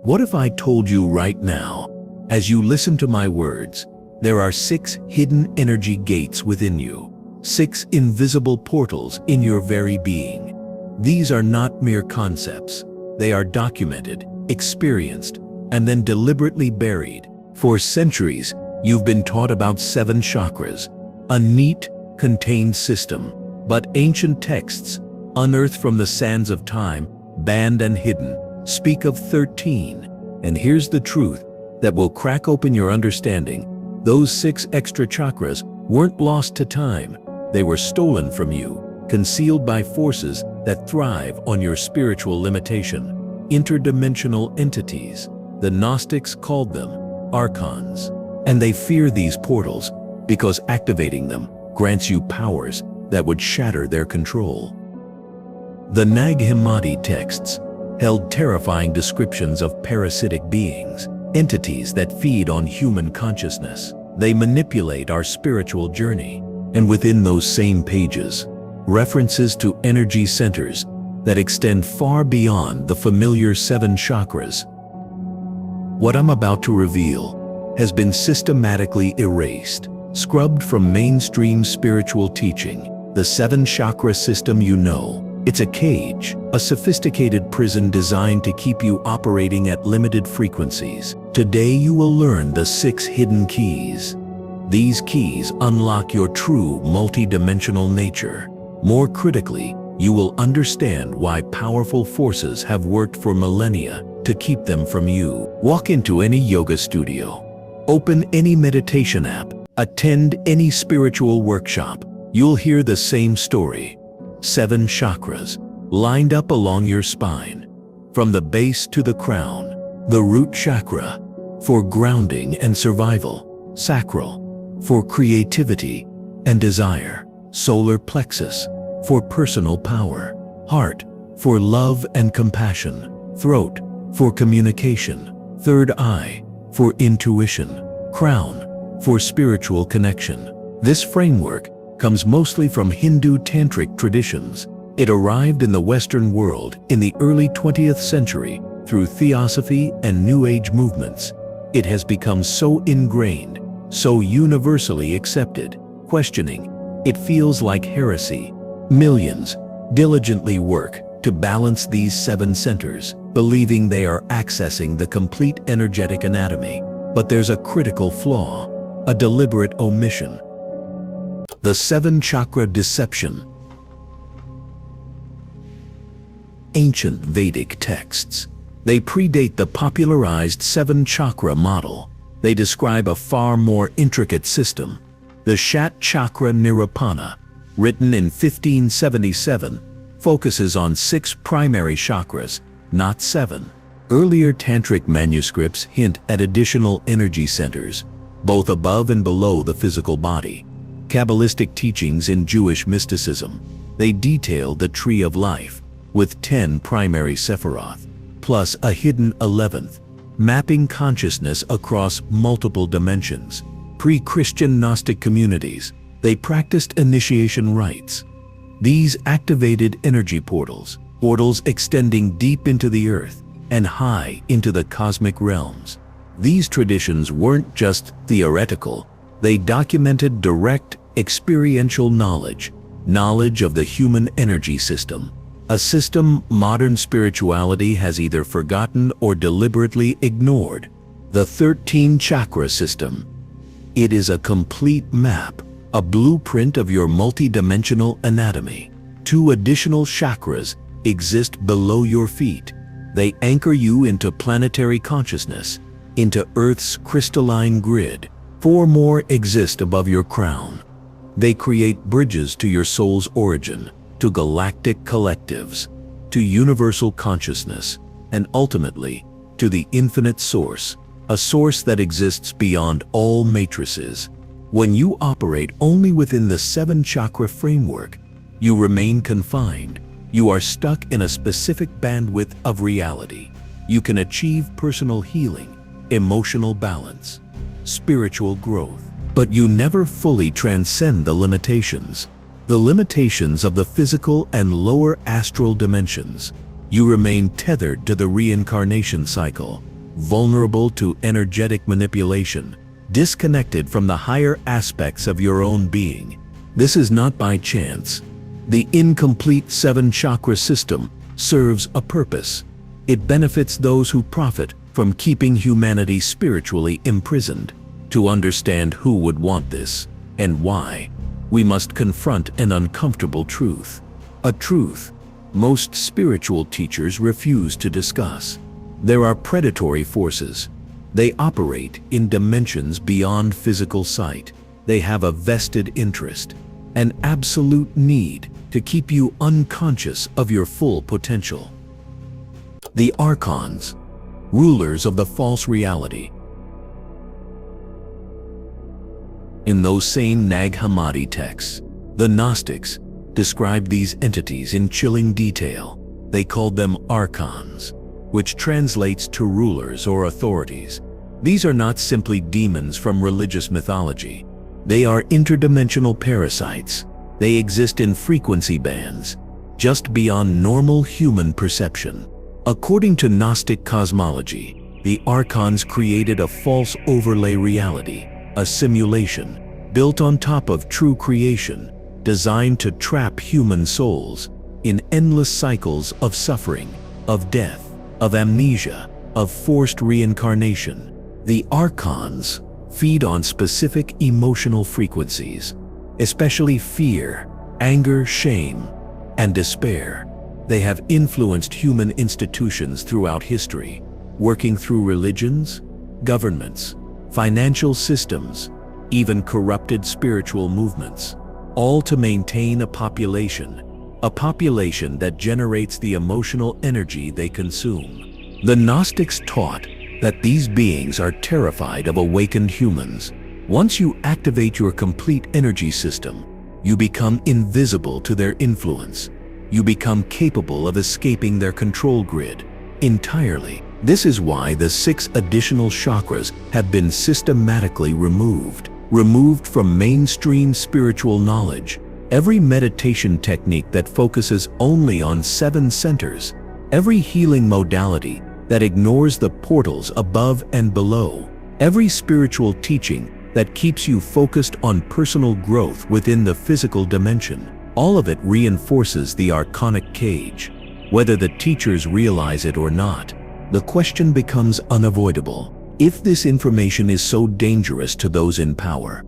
What if I told you right now, as you listen to my words, there are 6 hidden energy gates within you, 6 invisible portals in your very being. These are not mere concepts. They are documented, experienced, and then deliberately buried. For centuries, you've been taught about 7 chakras, a neat, contained system, but ancient texts, unearthed from the sands of time, banned and hidden, speak of 13. And here's the truth that will crack open your understanding. Those 6 extra chakras weren't lost to time. They were stolen from you, concealed by forces that thrive on your spiritual limitation. Interdimensional entities. The Gnostics called them Archons. And they fear these portals because activating them grants you powers that would shatter their control. The Nag Hammadi texts held terrifying descriptions of parasitic beings, entities that feed on human consciousness. They manipulate our spiritual journey. And within those same pages, references to energy centers that extend far beyond the familiar 7 chakras. What I'm about to reveal has been systematically erased, scrubbed from mainstream spiritual teaching. The 7-chakra system you know, it's a cage, a sophisticated prison designed to keep you operating at limited frequencies. Today you will learn the 6 hidden keys. These keys unlock your true multidimensional nature. More critically, you will understand why powerful forces have worked for millennia to keep them from you. Walk into any yoga studio, open any meditation app, attend any spiritual workshop. You'll hear the same story. 7 chakras, lined up along your spine, from the base to the crown. The root chakra, for grounding and survival. Sacral, for creativity and desire. Solar plexus, for personal power. Heart, for love and compassion. Throat, for communication. Third eye, for intuition. Crown, for spiritual connection. This framework comes mostly from Hindu tantric traditions. It arrived in the Western world in the early 20th century through theosophy and New Age movements. It has become so ingrained, so universally accepted, questioning it feels like heresy. Millions diligently work to balance these 7 centers, believing they are accessing the complete energetic anatomy. But there's a critical flaw, a deliberate omission. The 7-chakra deception. Ancient Vedic texts. They predate the popularized 7-chakra model. They describe a far more intricate system. The Shat Chakra Nirupana, written in 1577, focuses on 6 primary chakras, not 7. Earlier tantric manuscripts hint at additional energy centers, both above and below the physical body. Kabbalistic teachings in Jewish mysticism, they detail the tree of life, with 10 primary sephiroth, plus a hidden 11th, mapping consciousness across multiple dimensions. Pre-Christian Gnostic communities, they practiced initiation rites. These activated energy portals extending deep into the earth and high into the cosmic realms. These traditions weren't just theoretical, they documented direct, experiential knowledge of the human energy system, a system modern spirituality has either forgotten or deliberately ignored. The 13-chakra system. It is a complete map, a blueprint of your multidimensional anatomy. 2 additional chakras exist below your feet. They anchor you into planetary consciousness, into Earth's crystalline grid. 4 more exist above your crown. They create bridges to your soul's origin, to galactic collectives, to universal consciousness, and ultimately, to the infinite source, a source that exists beyond all matrices. When you operate only within the 7-chakra framework, you remain confined. You are stuck in a specific bandwidth of reality. You can achieve personal healing, emotional balance, spiritual growth, but you never fully transcend the limitations of the physical and lower astral dimensions. You remain tethered to the reincarnation cycle, vulnerable to energetic manipulation, disconnected from the higher aspects of your own being. This is not by chance. The incomplete seven-chakra system serves a purpose. It benefits those who profit from keeping humanity spiritually imprisoned. To understand who would want this, and why, we must confront an uncomfortable truth. A truth most spiritual teachers refuse to discuss. There are predatory forces. They operate in dimensions beyond physical sight. They have a vested interest, an absolute need to keep you unconscious of your full potential. The Archons, rulers of the false reality. In those same Nag Hammadi texts, the Gnostics described these entities in chilling detail. They called them Archons, which translates to rulers or authorities. These are not simply demons from religious mythology. They are interdimensional parasites. They exist in frequency bands, just beyond normal human perception. According to Gnostic cosmology, the Archons created a false overlay reality, a simulation built on top of true creation, designed to trap human souls in endless cycles of suffering, of death, of amnesia, of forced reincarnation. The Archons feed on specific emotional frequencies, especially fear, anger, shame, and despair. They have influenced human institutions throughout history, working through religions, governments, financial systems, even corrupted spiritual movements, all to maintain a population that generates the emotional energy they consume. The Gnostics taught that these beings are terrified of awakened humans. Once you activate your complete energy system, you become invisible to their influence. You become capable of escaping their control grid entirely. This is why the 6 additional chakras have been systematically removed from mainstream spiritual knowledge. Every meditation technique that focuses only on 7 centers, every healing modality that ignores the portals above and below, every spiritual teaching that keeps you focused on personal growth within the physical dimension, all of it reinforces the archonic cage. Whether the teachers realize it or not, the question becomes unavoidable. If this information is so dangerous to those in power,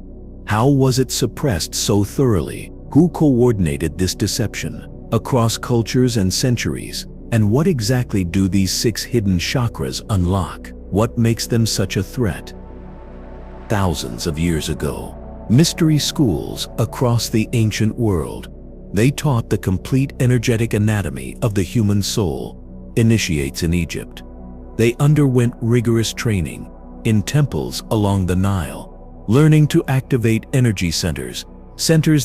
how was it suppressed so thoroughly? Who coordinated this deception across cultures and centuries? And what exactly do these 6 hidden chakras unlock? What makes them such a threat? Thousands of years ago, mystery schools across the ancient world, they taught the complete energetic anatomy of the human soul. Initiates in Egypt, they underwent rigorous training in temples along the Nile, learning to activate energy centers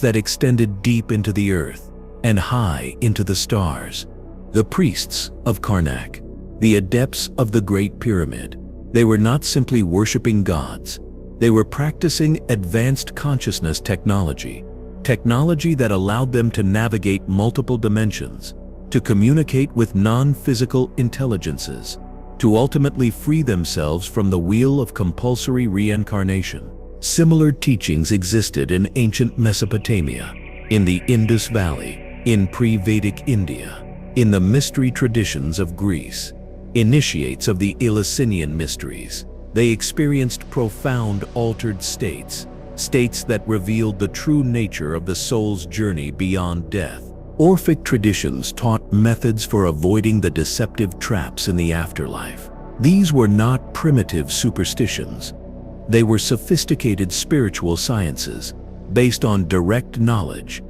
that extended deep into the earth and high into the stars. The priests of Karnak, the adepts of the Great Pyramid, they were not simply worshiping gods. They were practicing advanced consciousness technology that allowed them to navigate multiple dimensions, to communicate with non-physical intelligences, to ultimately free themselves from the wheel of compulsory reincarnation. Similar teachings existed in ancient Mesopotamia, in the Indus Valley, in pre-Vedic India, in the mystery traditions of Greece. Initiates of the Eleusinian mysteries, they experienced profound altered states that revealed the true nature of the soul's journey beyond death. Orphic traditions taught methods for avoiding the deceptive traps in the afterlife. These were not primitive superstitions. They were sophisticated spiritual sciences based on direct knowledge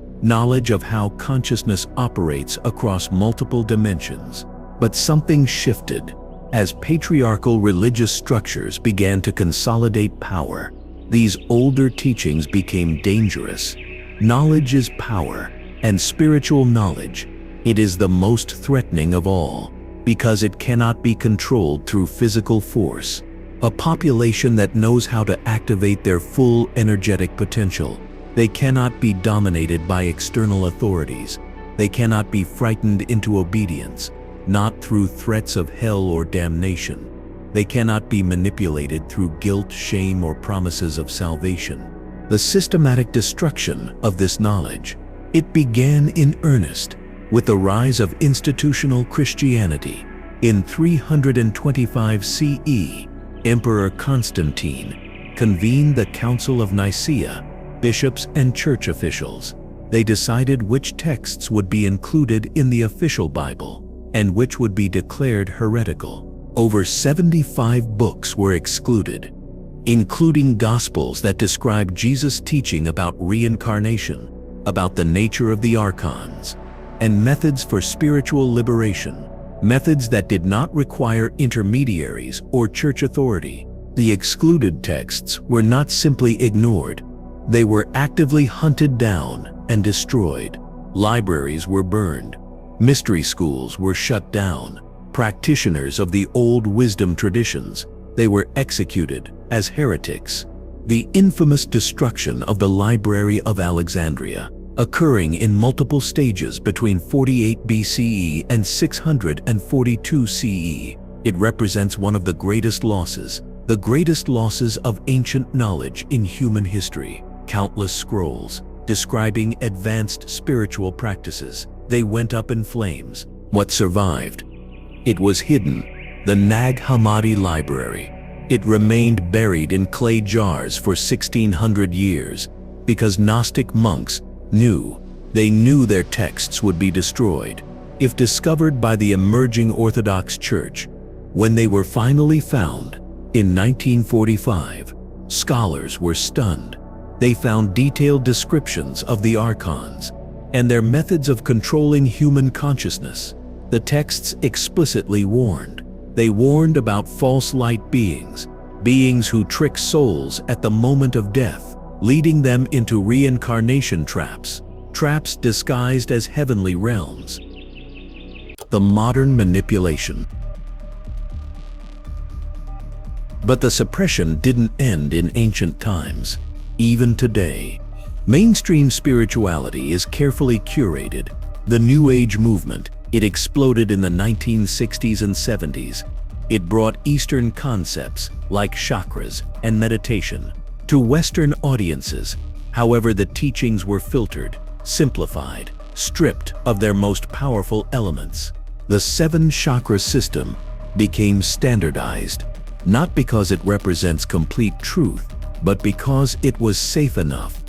of how consciousness operates across multiple dimensions. But something shifted as patriarchal religious structures began to consolidate power. These older teachings became dangerous. Knowledge is power, and spiritual knowledge, it is the most threatening of all, because it cannot be controlled through physical force. A population that knows how to activate their full energetic potential, they cannot be dominated by external authorities. They cannot be frightened into obedience, not through threats of hell or damnation. They cannot be manipulated through guilt, shame, or promises of salvation. The systematic destruction of this knowledge, it began in earnest with the rise of institutional Christianity. In 325 CE, Emperor Constantine convened the Council of Nicaea, bishops and church officials. They decided which texts would be included in the official Bible and which would be declared heretical. Over 75 books were excluded, including Gospels that describe Jesus' teaching about reincarnation, about the nature of the Archons, and methods for spiritual liberation, methods that did not require intermediaries or church authority. The excluded texts were not simply ignored, they were actively hunted down and destroyed. Libraries were burned, mystery schools were shut down, practitioners of the old wisdom traditions, they were executed as heretics. The infamous destruction of the Library of Alexandria, occurring in multiple stages between 48 BCE and 642 CE, it represents one of the greatest losses of ancient knowledge in human history. Countless scrolls describing advanced spiritual practices, they went up in flames. What survived? It was hidden, the Nag Hammadi Library. It remained buried in clay jars for 1600 years because Gnostic monks knew their texts would be destroyed if discovered by the emerging Orthodox Church. When they were finally found in 1945, scholars were stunned. They found detailed descriptions of the Archons and their methods of controlling human consciousness. The texts explicitly warned. They warned about false light beings, beings who trick souls at the moment of death, leading them into reincarnation traps disguised as heavenly realms. The modern manipulation. But the suppression didn't end in ancient times. Even today, mainstream spirituality is carefully curated. The New Age movement, it exploded in the 1960s and 70s. It brought Eastern concepts like chakras and meditation to Western audiences. However, the teachings were filtered, simplified, stripped of their most powerful elements. The seven-chakra system became standardized, not because it represents complete truth, but because it was safe enough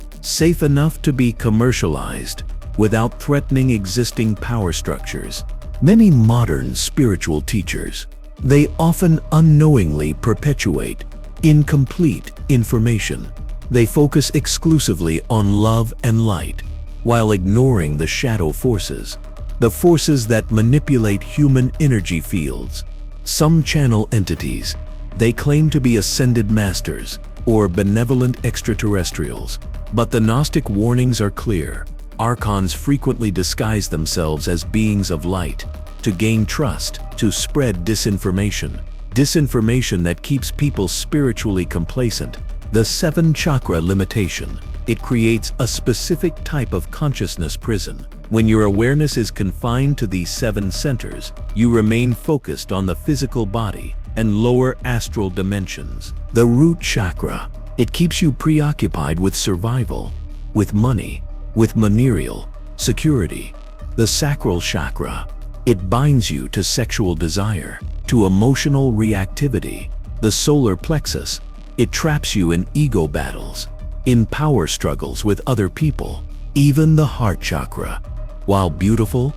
to be commercialized without threatening existing power structures. Many modern spiritual teachers, they often unknowingly perpetuate incomplete information. They focus exclusively on love and light, while ignoring the shadow forces, the forces that manipulate human energy fields. Some channel entities, they claim to be ascended masters or benevolent extraterrestrials, but the Gnostic warnings are clear. Archons frequently disguise themselves as beings of light to gain trust, to spread disinformation that keeps people spiritually complacent. The seven-chakra limitation, it creates a specific type of consciousness prison. When your awareness is confined to these 7 centers, you remain focused on the physical body and lower astral dimensions. The root chakra, it keeps you preoccupied with survival, with money, with material security. The sacral chakra, it binds you to sexual desire, to emotional reactivity. The solar plexus, it traps you in ego battles, in power struggles with other people. Even the heart chakra, while beautiful,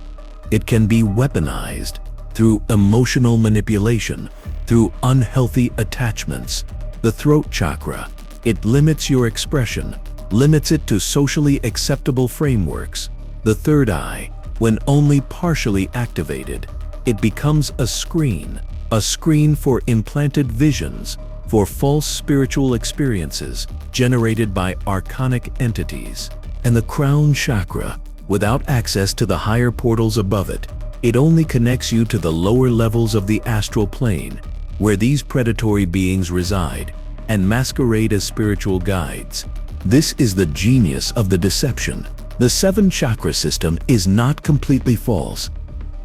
it can be weaponized through emotional manipulation, through unhealthy attachments. The throat chakra, it limits your expression, limits it to socially acceptable frameworks. The third eye, when only partially activated, it becomes a screen for implanted visions, for false spiritual experiences generated by archonic entities. And the crown chakra, without access to the higher portals above it, it only connects you to the lower levels of the astral plane, where these predatory beings reside and masquerade as spiritual guides. This is the genius of the deception. The seven-chakra system is not completely false.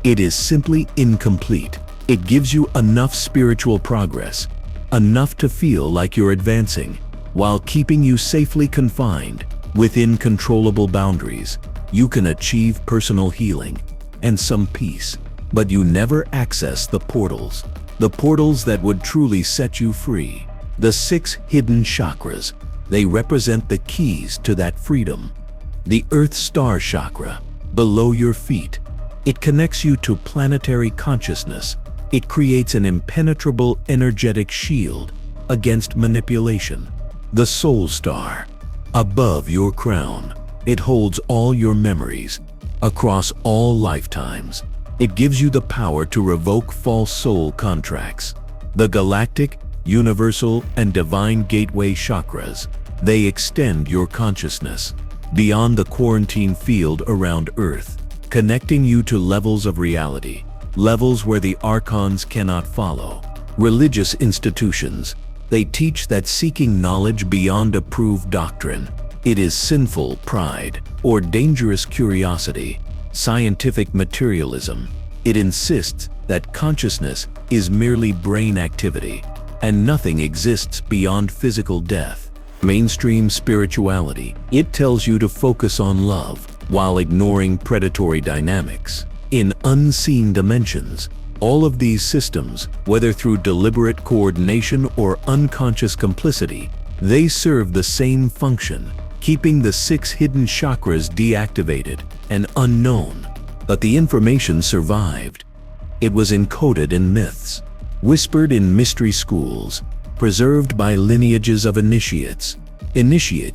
It is simply incomplete. It gives you enough spiritual progress, enough to feel like you're advancing, while keeping you safely confined within controllable boundaries. You can achieve personal healing and some peace, but you never access the portals that would truly set you free. The 6 hidden chakras, they represent the keys to that freedom. The Earth Star chakra, below your feet, it connects you to planetary consciousness. It creates an impenetrable energetic shield against manipulation. The Soul Star, above your crown, it holds all your memories across all lifetimes. It gives you the power to revoke false soul contracts. The Galactic, Universal, and Divine Gateway chakras, they extend your consciousness beyond the quarantine field around Earth, connecting you to levels of reality, levels where the Archons cannot follow. Religious institutions, they teach that seeking knowledge beyond approved doctrine, it is sinful pride or dangerous curiosity. Scientific materialism, it insists that consciousness is merely brain activity and nothing exists beyond physical death. Mainstream spirituality, it tells you to focus on love while ignoring predatory dynamics. In unseen dimensions, all of these systems, whether through deliberate coordination or unconscious complicity, they serve the same function, keeping the 6 hidden chakras deactivated and unknown. But the information survived. It was encoded in myths, whispered in mystery schools, preserved by lineages of initiates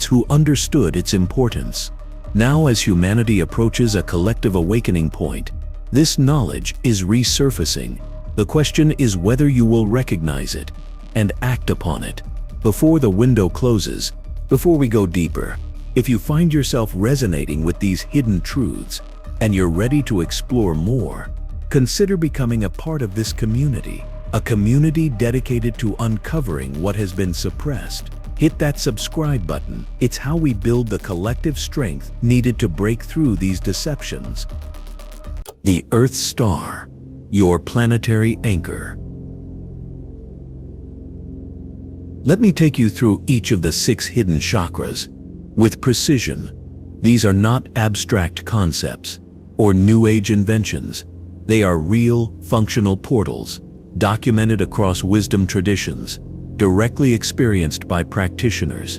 who understood its importance. Now, as humanity approaches a collective awakening point, this knowledge is resurfacing. The question is whether you will recognize it and act upon it before the window closes. Before we go deeper, if you find yourself resonating with these hidden truths and you're ready to explore more, consider becoming a part of this community, a community dedicated to uncovering what has been suppressed. Hit that subscribe button. It's how we build the collective strength needed to break through these deceptions. The Earth Star, your planetary anchor. Let me take you through each of the 6 hidden chakras with precision. These are not abstract concepts or New Age inventions. They are real, functional portals, documented across wisdom traditions, directly experienced by practitioners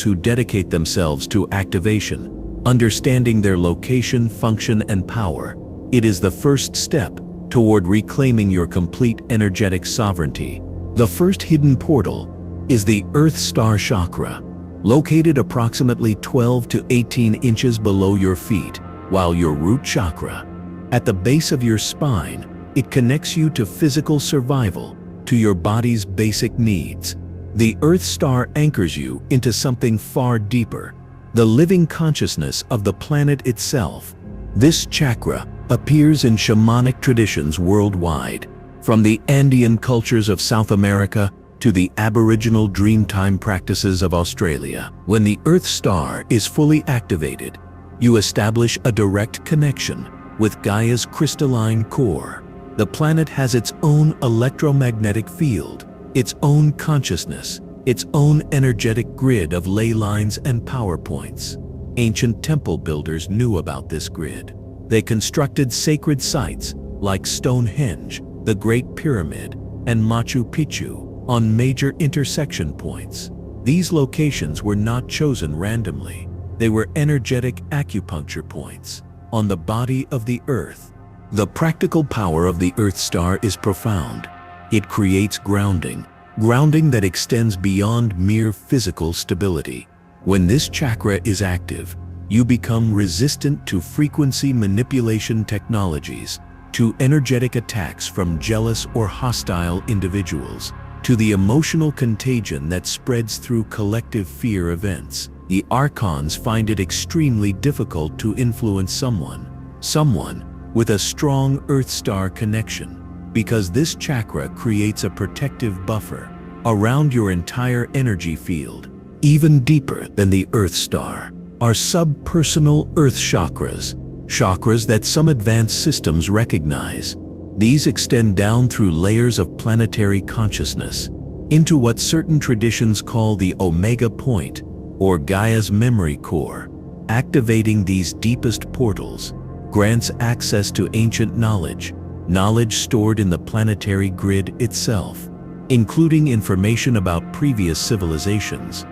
who dedicate themselves to activation, understanding their location, function, and power. It is the first step toward reclaiming your complete energetic sovereignty. The first hidden portal is the Earth Star chakra, located approximately 12 to 18 inches below your feet, while your root chakra, at the base of your spine, it connects you to physical survival, to your body's basic needs. The Earth Star anchors you into something far deeper, the living consciousness of the planet itself. This chakra appears in shamanic traditions worldwide, from the Andean cultures of South America to the Aboriginal Dreamtime practices of Australia. When the Earth Star is fully activated, you establish a direct connection with Gaia's crystalline core. The planet has its own electromagnetic field, its own consciousness, its own energetic grid of ley lines and power points. Ancient temple builders knew about this grid. They constructed sacred sites like Stonehenge, the Great Pyramid, and Machu Picchu on major intersection points. These locations were not chosen randomly. They were energetic acupuncture points on the body of the Earth. The practical power of the Earth Star is profound. It creates grounding that extends beyond mere physical stability. When this chakra is active, you become resistant to frequency manipulation technologies, to energetic attacks from jealous or hostile individuals, to the emotional contagion that spreads through collective fear events. The Archons find it extremely difficult to influence someone with a strong Earth Star connection, because this chakra creates a protective buffer around your entire energy field. Even deeper than the Earth Star are subpersonal Earth chakras that some advanced systems recognize. These extend down through layers of planetary consciousness into what certain traditions call the Omega Point, or Gaia's memory core. Activating these deepest portals grants access to ancient knowledge stored in the planetary grid itself, including information about previous civilizations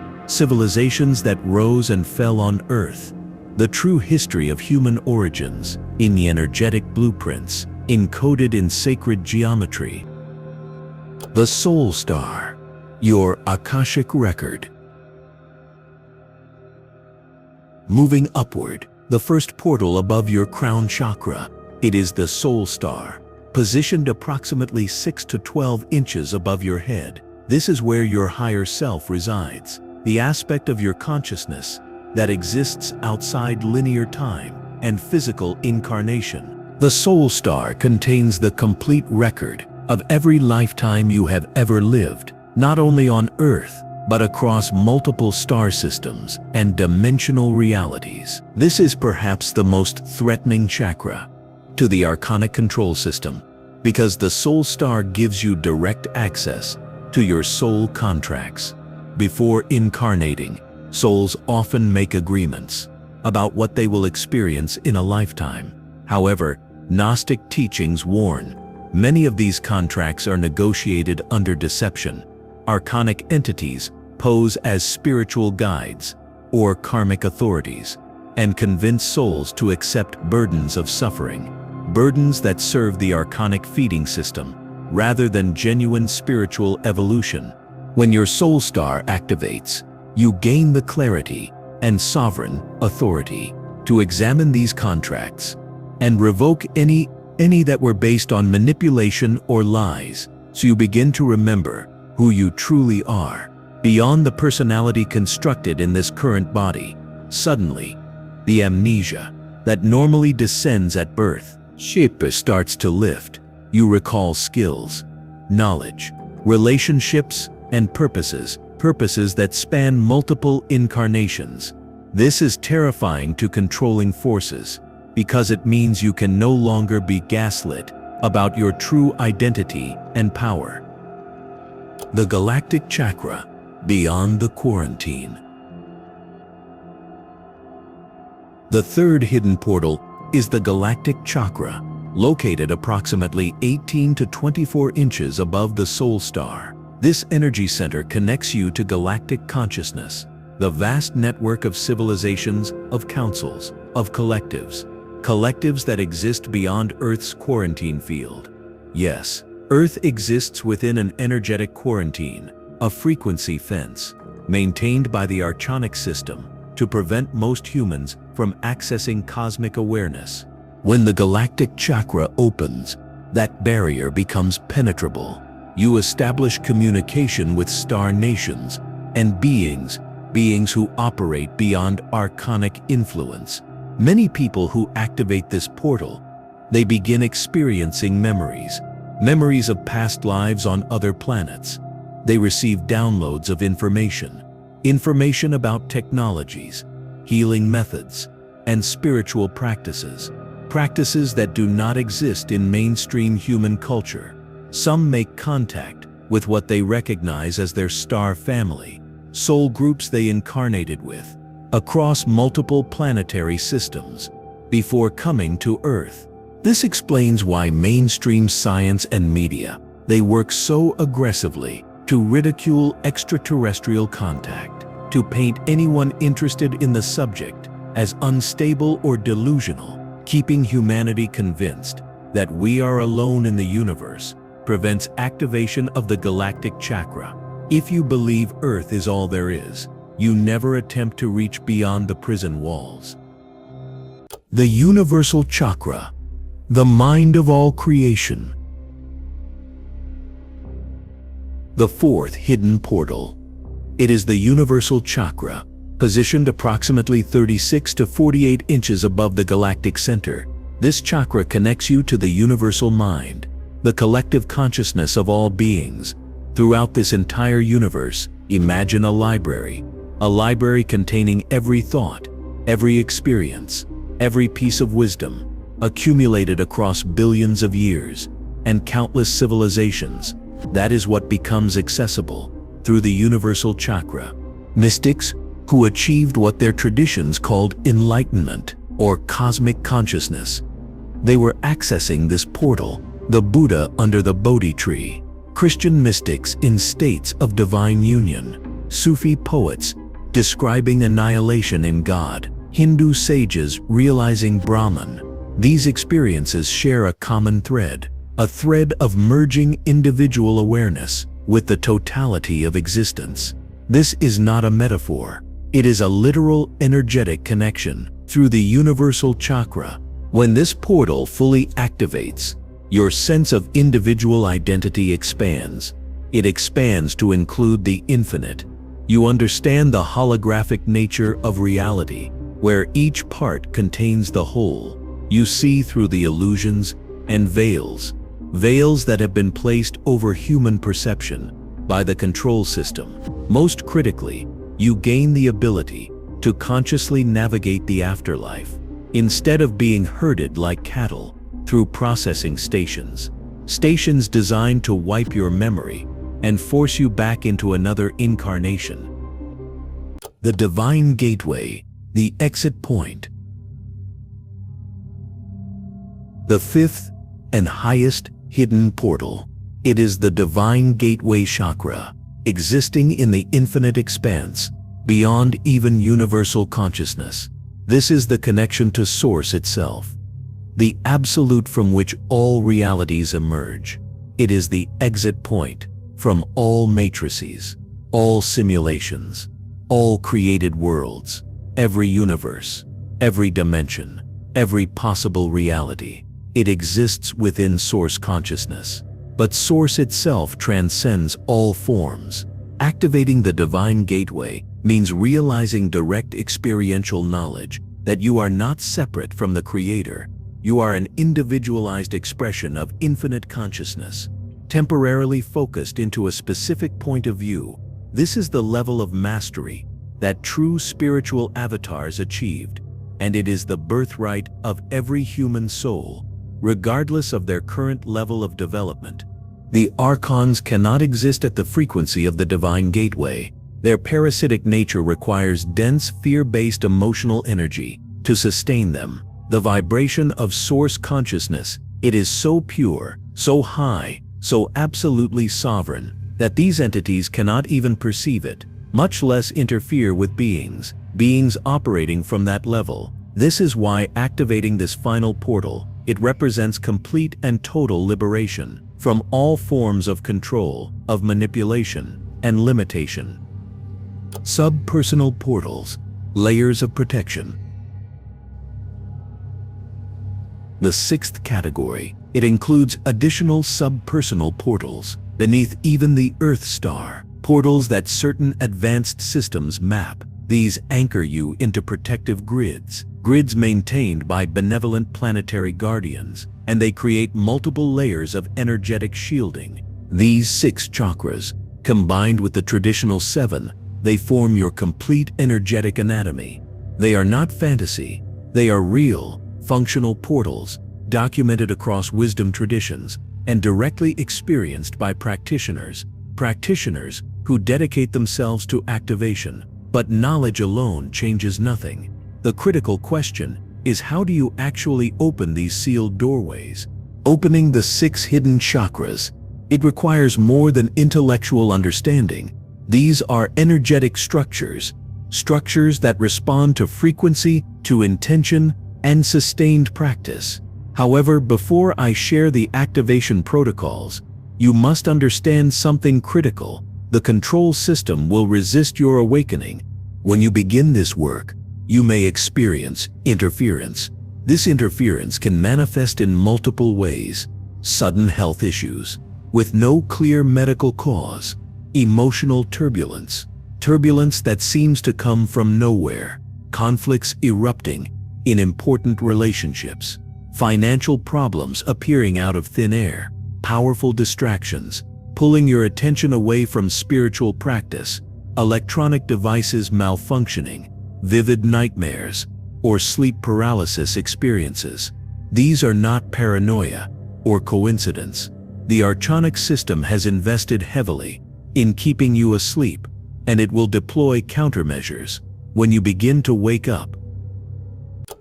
that rose and fell on Earth, the true history of human origins in the energetic blueprints encoded in sacred geometry. The Soul Star, your Akashic record. Moving upward, the first portal above your crown chakra, it is the Soul Star, positioned approximately 6 to 12 inches above your head. This is where your higher self resides, the aspect of your consciousness that exists outside linear time and physical incarnation. The Soul Star contains the complete record of every lifetime you have ever lived, not only on Earth, but across multiple star systems and dimensional realities. This is perhaps the most threatening chakra to the Archonic control system, because the Soul Star gives you direct access to your soul contracts. Before incarnating, souls often make agreements about what they will experience in a lifetime. However, Gnostic teachings warn many of these contracts are negotiated under deception. Archonic entities pose as spiritual guides or karmic authorities and convince souls to accept burdens of suffering, burdens that serve the Archonic feeding system rather than genuine spiritual evolution. When your Soul Star activates, you gain the clarity and sovereign authority to examine these contracts and revoke any that were based on manipulation or lies, so you begin to remember who you truly are, beyond the personality constructed in this current body. Suddenly, the amnesia that normally descends at birth starts to lift. You recall skills, knowledge, relationships, and purposes that span multiple incarnations. This is terrifying to controlling forces, because it means you can no longer be gaslit about your true identity and power. The Galactic Chakra, beyond the quarantine. The third hidden portal is the Galactic Chakra, located approximately 18 to 24 inches above the Soul Star. This energy center connects you to galactic consciousness, the vast network of civilizations, of councils, of collectives that exist beyond Earth's quarantine field. Yes, Earth exists within an energetic quarantine, a frequency fence, maintained by the Archonic system to prevent most humans from accessing cosmic awareness. When the Galactic Chakra opens, that barrier becomes penetrable. You establish communication with star nations and beings who operate beyond Archonic influence. Many people who activate this portal, they begin experiencing memories of past lives on other planets. They receive downloads of information about technologies, healing methods, and spiritual practices that do not exist in mainstream human culture. Some make contact with what they recognize as their star family, soul groups they incarnated with, across multiple planetary systems, before coming to Earth. This explains why mainstream science and media, they work so aggressively to ridicule extraterrestrial contact, to paint anyone interested in the subject as unstable or delusional. Keeping humanity convinced that we are alone in the universe prevents activation of the Galactic Chakra. If you believe Earth is all there is, you never attempt to reach beyond the prison walls. The Universal Chakra, the mind of all creation. The fourth hidden portal. It is the Universal Chakra, positioned approximately 36 to 48 inches above the galactic center. This chakra connects you to the universal mind, the collective consciousness of all beings. Throughout this entire universe, imagine a library containing every thought, every experience, every piece of wisdom, accumulated across billions of years. and countless civilizations. That is what becomes accessible through the universal chakra. Mystics who achieved what their traditions called enlightenment or cosmic consciousness. They were accessing this portal, the Buddha under the Bodhi tree, Christian mystics in states of divine union, Sufi poets describing annihilation in God, Hindu sages realizing Brahman. These experiences share a common thread, a thread of merging individual awareness with the totality of existence. This is not a metaphor. It is a literal energetic connection through the universal chakra. When this portal fully activates, your sense of individual identity expands. It expands to include the infinite. You understand the holographic nature of reality, where each part contains the whole. You see through the illusions and veils that have been placed over human perception by the control system. Most critically, you gain the ability to consciously navigate the afterlife, instead of being herded like cattle through processing stations. Stations designed to wipe your memory and force you back into another incarnation. The divine gateway, the exit point. The fifth and highest hidden portal. It is the divine gateway chakra, existing in the infinite expanse, beyond even universal consciousness. This is the connection to Source itself, the absolute from which all realities emerge. It is the exit point from all matrices, all simulations, all created worlds, every universe, every dimension, every possible reality. It exists within Source consciousness, but Source itself transcends all forms. Activating the divine gateway means realizing direct experiential knowledge that you are not separate from the Creator. You are an individualized expression of infinite consciousness, temporarily focused into a specific point of view. This is the level of mastery that true spiritual avatars achieved, and it is the birthright of every human soul, regardless of their current level of development. The Archons cannot exist at the frequency of the divine gateway. Their parasitic nature requires dense, fear-based emotional energy to sustain them. The vibration of Source consciousness, it is so pure, so high, so absolutely sovereign, that these entities cannot even perceive it, much less interfere with beings operating from that level. This is why activating this final portal, it represents complete and total liberation from all forms of control, of manipulation, and limitation. Subpersonal portals, layers of protection. The sixth category, it includes additional subpersonal portals beneath even the Earth star, portals that certain advanced systems map. These anchor you into protective grids maintained by benevolent planetary guardians, and they create multiple layers of energetic shielding. These 6 chakras, combined with the traditional 7, they form your complete energetic anatomy. They are not fantasy, they are real, functional portals, documented across wisdom traditions, and directly experienced by practitioners who dedicate themselves to activation. But knowledge alone changes nothing. The critical question is, how do you actually open these sealed doorways? Opening the 6 hidden chakras, it requires more than intellectual understanding. These are energetic structures that respond to frequency, to intention, and sustained practice. However, before I share the activation protocols, you must understand something critical. The control system will resist your awakening. When you begin this work, you may experience interference. This interference can manifest in multiple ways: sudden health issues with no clear medical cause, emotional turbulence that seems to come from nowhere, conflicts erupting in important relationships, financial problems appearing out of thin air, powerful distractions pulling your attention away from spiritual practice, electronic devices malfunctioning, vivid nightmares, or sleep paralysis experiences. These are not paranoia or coincidence. The Archonic system has invested heavily in keeping you asleep, and it will deploy countermeasures when you begin to wake up.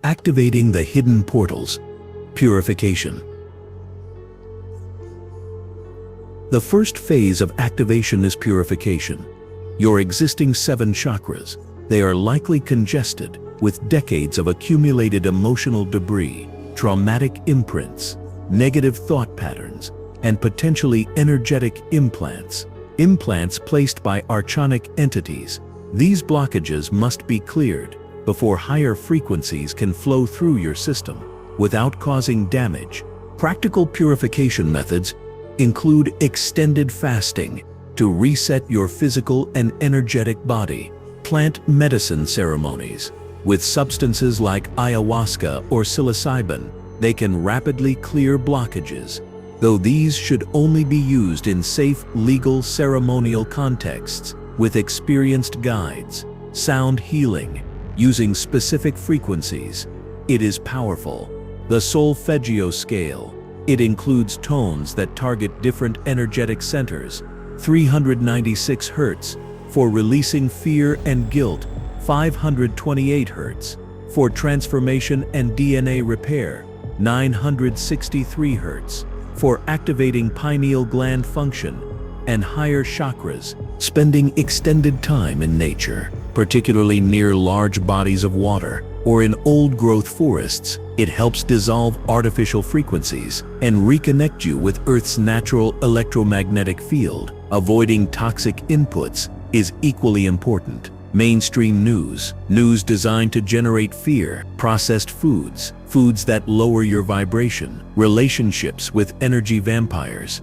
Activating the hidden portals. Purification. The first phase of activation is purification. Your existing 7 chakras, they are likely congested with decades of accumulated emotional debris, traumatic imprints, negative thought patterns, and potentially energetic implants. Implants placed by archonic entities. These blockages must be cleared before higher frequencies can flow through your system without causing damage. Practical purification methods include extended fasting to reset your physical and energetic body, plant medicine ceremonies with substances like ayahuasca or psilocybin. They can rapidly clear blockages, though these should only be used in safe, legal, ceremonial contexts with experienced guides. Sound healing, using specific frequencies. It is powerful. The solfeggio scale. It includes tones that target different energetic centers. 396 Hz for releasing fear and guilt. 528 Hz for transformation and DNA repair. 963 Hz for activating pineal gland function and higher chakras. Spending extended time in nature, particularly near large bodies of water or in old-growth forests, it helps dissolve artificial frequencies and reconnect you with Earth's natural electromagnetic field. Avoiding toxic inputs is equally important. Mainstream news designed to generate fear, processed foods that lower your vibration, relationships with energy vampires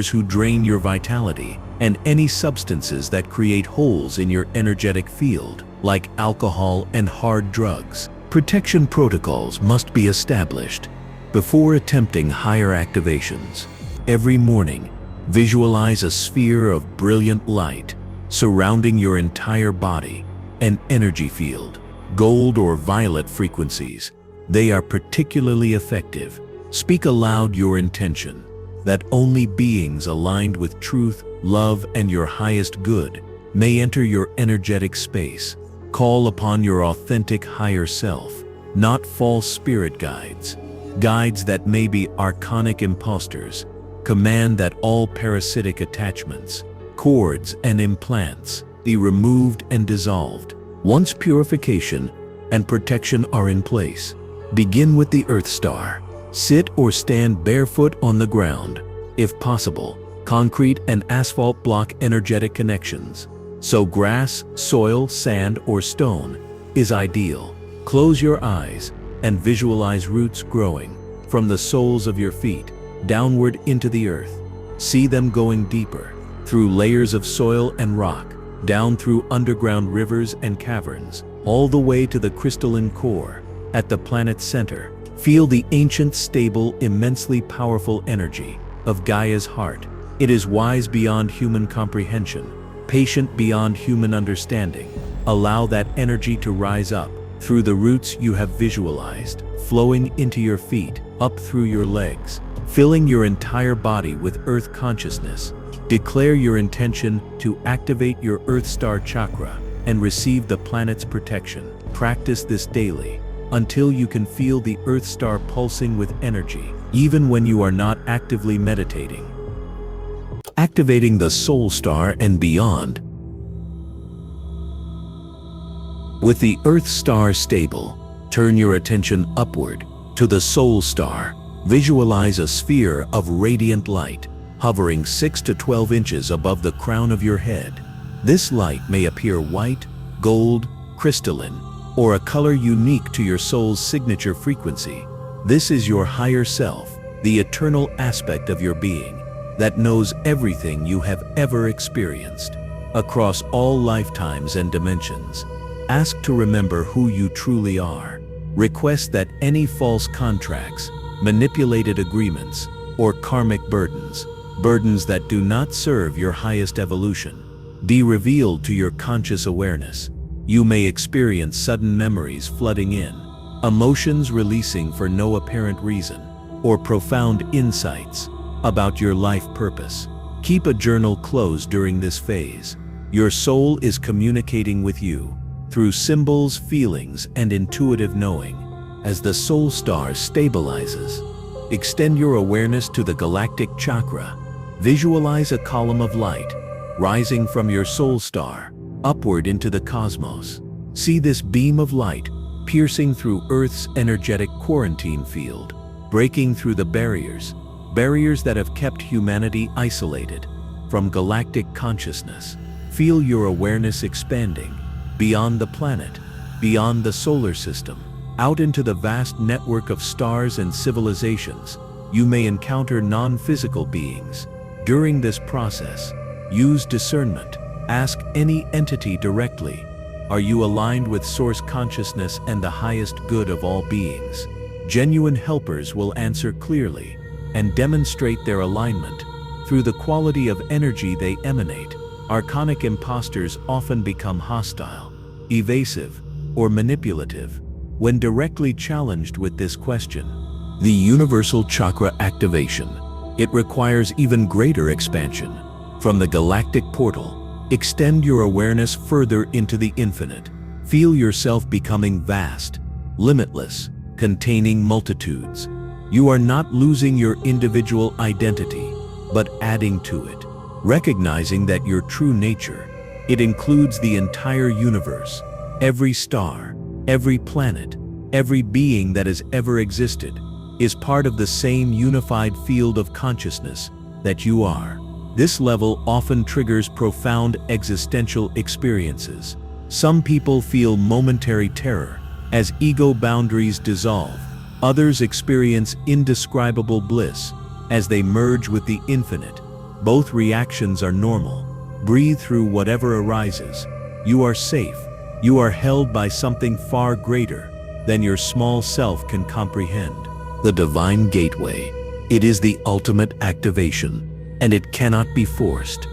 who drain your vitality, and any substances that create holes in your energetic field, like alcohol and hard drugs. Protection protocols must be established before attempting higher activations. Every morning, visualize a sphere of brilliant light surrounding your entire body, an energy field. Gold or violet frequencies, they are particularly effective. Speak aloud your intention that only beings aligned with truth, love, and your highest good may enter your energetic space. Call upon your authentic higher self, not false spirit guides that may be archonic imposters. Command that all parasitic attachments, cords, and implants be removed and dissolved. Once purification and protection are in place, begin with the Earth Star. Sit or stand barefoot on the ground. If possible, concrete and asphalt block energetic connections, so grass, soil, sand, or stone is ideal. Close your eyes and visualize roots growing from the soles of your feet downward into the earth. See them going deeper, through layers of soil and rock, down through underground rivers and caverns, all the way to the crystalline core. At the planet's center, feel the ancient, stable, immensely powerful energy of Gaia's heart. It is wise beyond human comprehension, patient beyond human understanding. Allow that energy to rise up through the roots you have visualized, flowing into your feet, up through your legs, filling your entire body with earth consciousness. Declare your intention to activate your Earth Star chakra and receive the planet's protection. Practice this daily until you can feel the Earth Star pulsing with energy, even when you are not actively meditating. Activating the Soul Star and beyond. With the Earth Star stable, turn your attention upward to the Soul Star. Visualize a sphere of radiant light hovering 6 to 12 inches above the crown of your head. This light may appear white, gold, crystalline, or a color unique to your soul's signature frequency. This is your higher self, the eternal aspect of your being that knows everything you have ever experienced across all lifetimes and dimensions. Ask to remember who you truly are. Request that any false contracts, manipulated agreements, or karmic burdens that do not serve your highest evolution, be revealed to your conscious awareness. You may experience sudden memories flooding in, emotions releasing for no apparent reason, or profound insights about your life purpose. Keep a journal closed during this phase. Your soul is communicating with you through symbols, feelings, and intuitive knowing. As the soul star stabilizes, extend your awareness to the galactic chakra. Visualize a column of light rising from your soul star upward into the cosmos. See this beam of light piercing through Earth's energetic quarantine field, breaking through the barriers that have kept humanity isolated from galactic consciousness. Feel your awareness expanding beyond the planet, beyond the solar system, out into the vast network of stars and civilizations. You may encounter non-physical beings. During this process, use discernment. Ask any entity directly, are you aligned with source consciousness and the highest good of all beings? Genuine helpers will answer clearly and demonstrate their alignment through the quality of energy they emanate. Archonic imposters often become hostile, evasive, or manipulative when directly challenged with this question. The universal chakra activation. It requires even greater expansion. From the galactic portal, extend your awareness further into the infinite. Feel yourself becoming vast, limitless, containing multitudes. You are not losing your individual identity, but adding to it, recognizing that your true nature, it includes the entire universe, every star, every planet, every being that has ever existed, is part of the same unified field of consciousness that you are. This level often triggers profound existential experiences. Some people feel momentary terror as ego boundaries dissolve. Others experience indescribable bliss as they merge with the infinite. Both reactions are normal. Breathe through whatever arises. You are safe. You are held by something far greater than your small self can comprehend. The Divine Gateway. It is the ultimate activation, and it cannot be forced.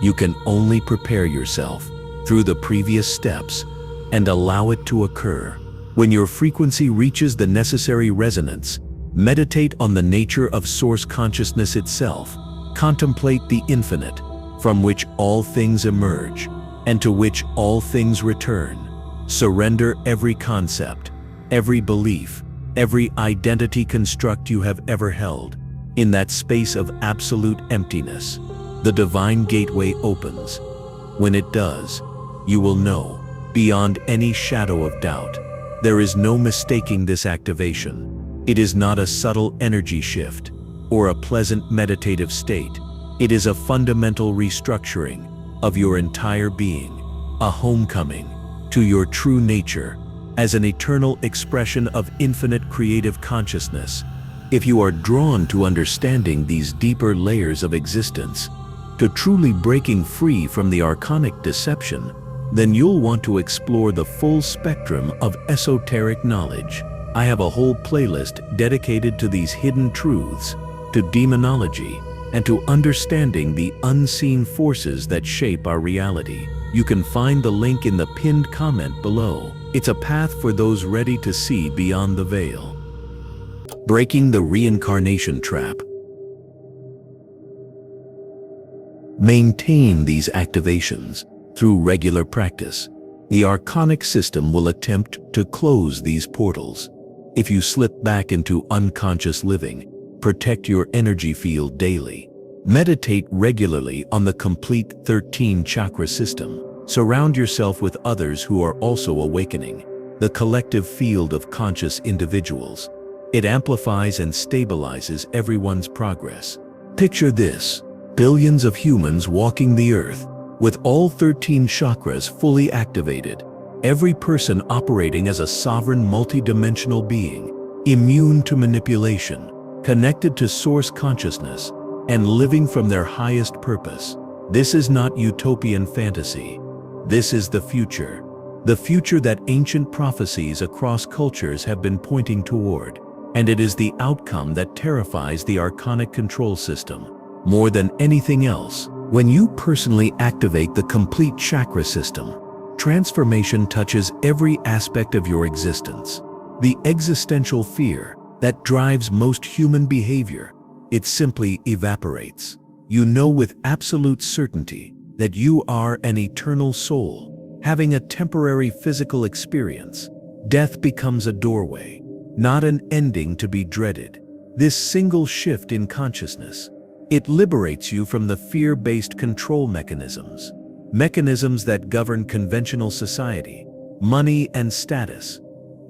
You can only prepare yourself through the previous steps and allow it to occur. When your frequency reaches the necessary resonance, meditate on the nature of source consciousness itself. Contemplate the infinite, from which all things emerge, and to which all things return. Surrender every concept, every belief, every identity construct you have ever held. In that space of absolute emptiness, the Divine Gateway opens. When it does, you will know, beyond any shadow of doubt, there is no mistaking this activation. It is not a subtle energy shift or a pleasant meditative state. It is a fundamental restructuring of your entire being, a homecoming to your true nature as an eternal expression of infinite creative consciousness. If you are drawn to understanding these deeper layers of existence, to truly breaking free from the archonic deception, then you'll want to explore the full spectrum of esoteric knowledge. I have a whole playlist dedicated to these hidden truths, to demonology, and to understanding the unseen forces that shape our reality. You can find the link in the pinned comment below. It's a path for those ready to see beyond the veil. Breaking the reincarnation trap. Maintain these activations through regular practice. The archonic system will attempt to close these portals. If you slip back into unconscious living, protect your energy field daily. Meditate regularly on the complete 13 chakra system. Surround yourself with others who are also awakening. The collective field of conscious individuals. It amplifies and stabilizes everyone's progress. Picture this: billions of humans walking the earth, with all 13 chakras fully activated. Every person operating as a sovereign multidimensional being, immune to manipulation, connected to source consciousness, and living from their highest purpose. This is not utopian fantasy. This is the future. The future that ancient prophecies across cultures have been pointing toward. And it is the outcome that terrifies the archonic control system more than anything else. When you personally activate the complete chakra system, transformation touches every aspect of your existence. The existential fear that drives most human behavior it simply evaporates. You know with absolute certainty that you are an eternal soul, having a temporary physical experience. Death becomes a doorway, not an ending to be dreaded. This single shift in consciousness, it liberates you from the fear-based control mechanisms that govern conventional society, money and status.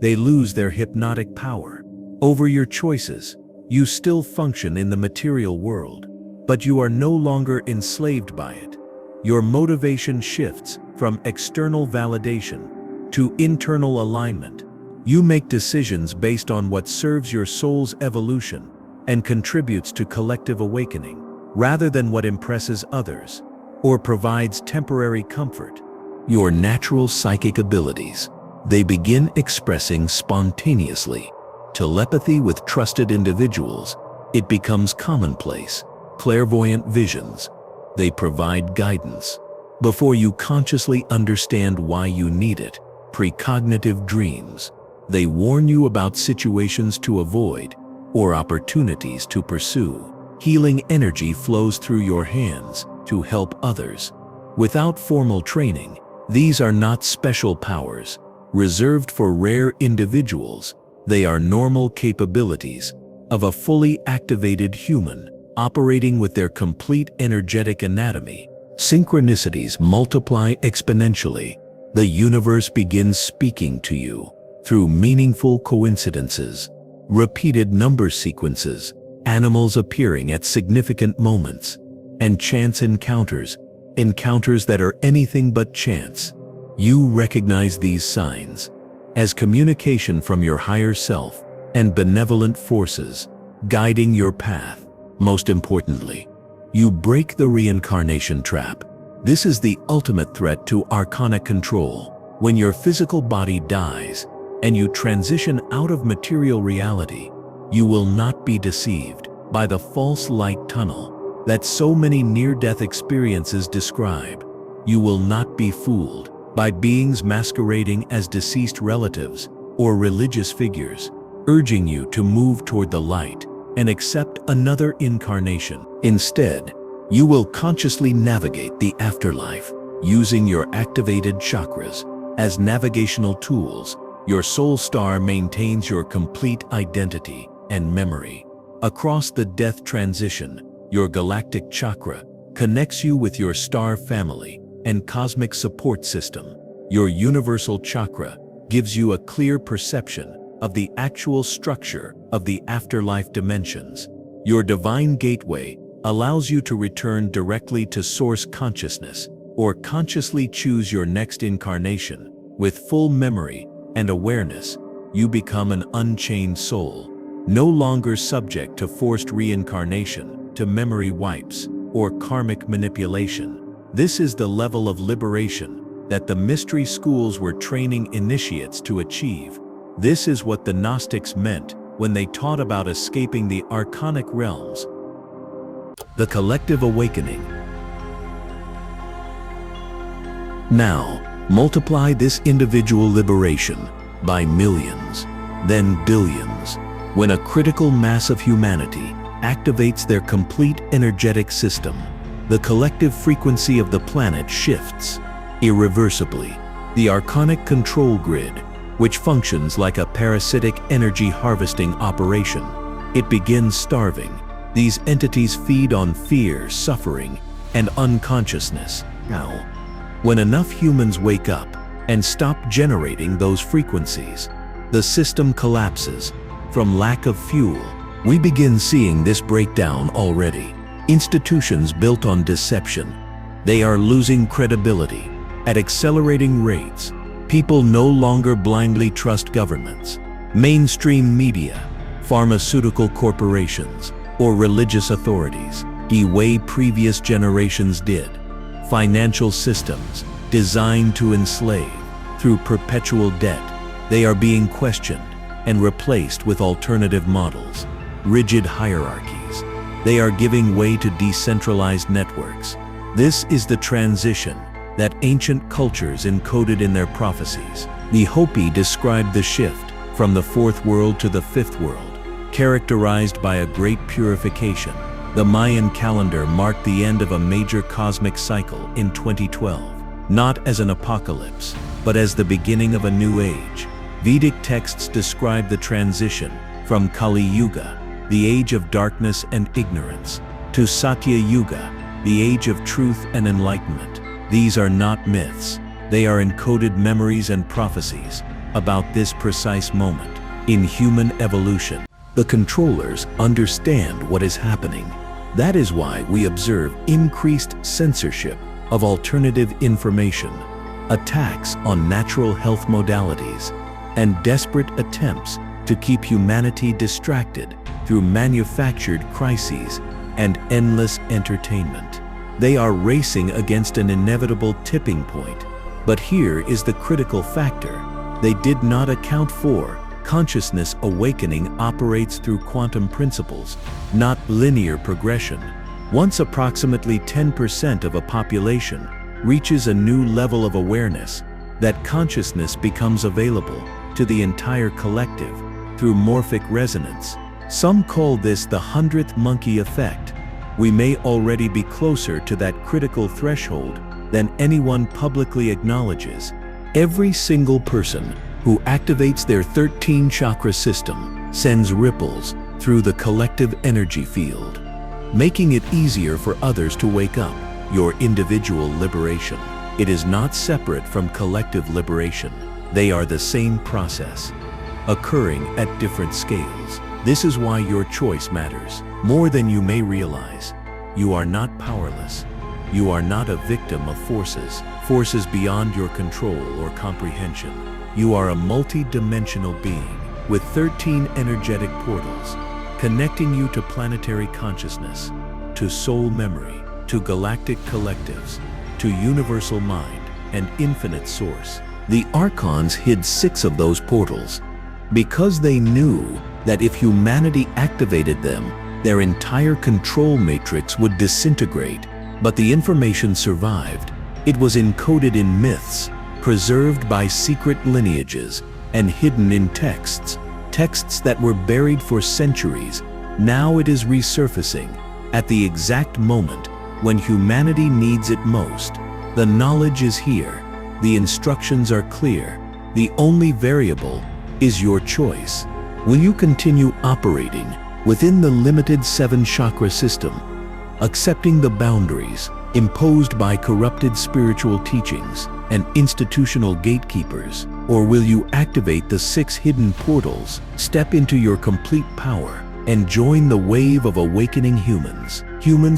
They lose their hypnotic power over your choices. You still function in the material world, but you are no longer enslaved by it. Your motivation shifts from external validation to internal alignment. You make decisions based on what serves your soul's evolution and contributes to collective awakening, rather than what impresses others or provides temporary comfort. Your natural psychic abilities, they begin expressing spontaneously. Telepathy with trusted individuals, it becomes commonplace. Clairvoyant visions, they provide guidance before you consciously understand why you need it. Precognitive dreams, they warn you about situations to avoid or opportunities to pursue. Healing energy flows through your hands to help others. Without formal training, these are not special powers reserved for rare individuals. They are normal capabilities of a fully activated human, operating with their complete energetic anatomy. Synchronicities multiply exponentially. The universe begins speaking to you through meaningful coincidences, repeated number sequences, animals appearing at significant moments, and chance encounters that are anything but chance. You recognize these signs as communication from your higher self and benevolent forces guiding your path. Most importantly, you break the reincarnation trap. This is the ultimate threat to archonic control. When your physical body dies and you transition out of material reality, you will not be deceived by the false light tunnel that so many near-death experiences describe. You will not be fooled by beings masquerading as deceased relatives or religious figures, urging you to move toward the light and accept another incarnation. Instead, you will consciously navigate the afterlife, using your activated chakras as navigational tools. Your soul star maintains your complete identity and memory. Across the death transition, your galactic chakra connects you with your star family and cosmic support system. Your universal chakra gives you a clear perception of the actual structure of the afterlife dimensions. Your divine gateway allows you to return directly to source consciousness or consciously choose your next incarnation. With full memory and awareness, you become an unchained soul, no longer subject to forced reincarnation, to memory wipes, or karmic manipulation. This is the level of liberation that the mystery schools were training initiates to achieve. This is what the Gnostics meant when they taught about escaping the archonic realms. The collective awakening. Now, multiply this individual liberation by millions, then billions. When a critical mass of humanity activates their complete energetic system, the collective frequency of the planet shifts irreversibly. The archonic control grid, which functions like a parasitic energy harvesting operation, it begins starving. These entities feed on fear, suffering, and unconsciousness. Now, when enough humans wake up and stop generating those frequencies, the system collapses. From lack of fuel, we begin seeing this breakdown already. Institutions built on deception, they are losing credibility at accelerating rates. People no longer blindly trust governments, mainstream media, pharmaceutical corporations, or religious authorities the way previous generations did. Financial systems designed to enslave through perpetual debt, they are being questioned and replaced with alternative models. Rigid hierarchies, they are giving way to decentralized networks. This is the transition that ancient cultures encoded in their prophecies. The Hopi described the shift from the fourth world to the fifth world. characterized by a great purification. The Mayan calendar marked the end of a major cosmic cycle in 2012, not as an apocalypse, but as the beginning of a new age. Vedic texts describe the transition from Kali Yuga, the age of darkness and ignorance, to Satya Yuga, the age of truth and enlightenment. These are not myths. They are encoded memories and prophecies about this precise moment in human evolution. The controllers understand what is happening. That is why we observe increased censorship of alternative information, attacks on natural health modalities, and desperate attempts to keep humanity distracted through manufactured crises and endless entertainment. They are racing against an inevitable tipping point. But here is the critical factor they did not account for. Consciousness awakening operates through quantum principles, not linear progression. Once approximately 10% of a population reaches a new level of awareness, that consciousness becomes available to the entire collective through morphic resonance. Some call this the 100th monkey effect. We may already be closer to that critical threshold than anyone publicly acknowledges. Every single person who activates their 13-chakra system sends ripples through the collective energy field, making it easier for others to wake up. Your individual liberation, it is not separate from collective liberation. They are the same process, occurring at different scales. This is why your choice matters more than you may realize. You are not powerless. You are not a victim of forces beyond your control or comprehension. You are a multi-dimensional being with 13 energetic portals, connecting you to planetary consciousness, to soul memory, to galactic collectives, to universal mind and infinite source. The Archons hid 6 of those portals because they knew that if humanity activated them, their entire control matrix would disintegrate. But the information survived. It was encoded in myths, preserved by secret lineages, and hidden in texts that were buried for centuries. Now it is resurfacing at the exact moment when humanity needs it most. The knowledge is here. The instructions are clear. The only variable is your choice. Will you continue operating within the limited 7-chakra system, accepting the boundaries imposed by corrupted spiritual teachings and institutional gatekeepers? Or will you activate the 6 hidden portals, step into your complete power, and join the wave of awakening humans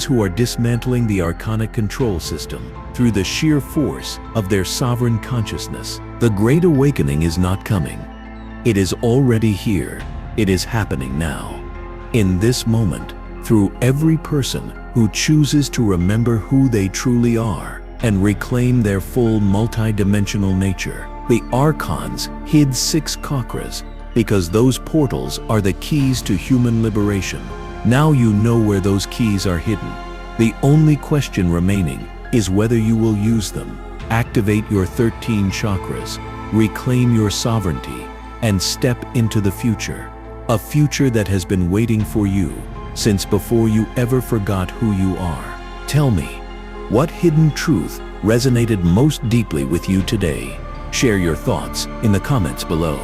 who are dismantling the archonic control system through the sheer force of their sovereign consciousness? The Great Awakening is not coming. It is already here. It is happening now. In this moment, through every person who chooses to remember who they truly are and reclaim their full multidimensional nature. The Archons hid 6 chakras because those portals are the keys to human liberation. Now you know where those keys are hidden. The only question remaining is whether you will use them. Activate your 13 chakras, reclaim your sovereignty, and step into the future. A future that has been waiting for you since before you ever forgot who you are. Tell me, what hidden truth resonated most deeply with you today? Share your thoughts in the comments below.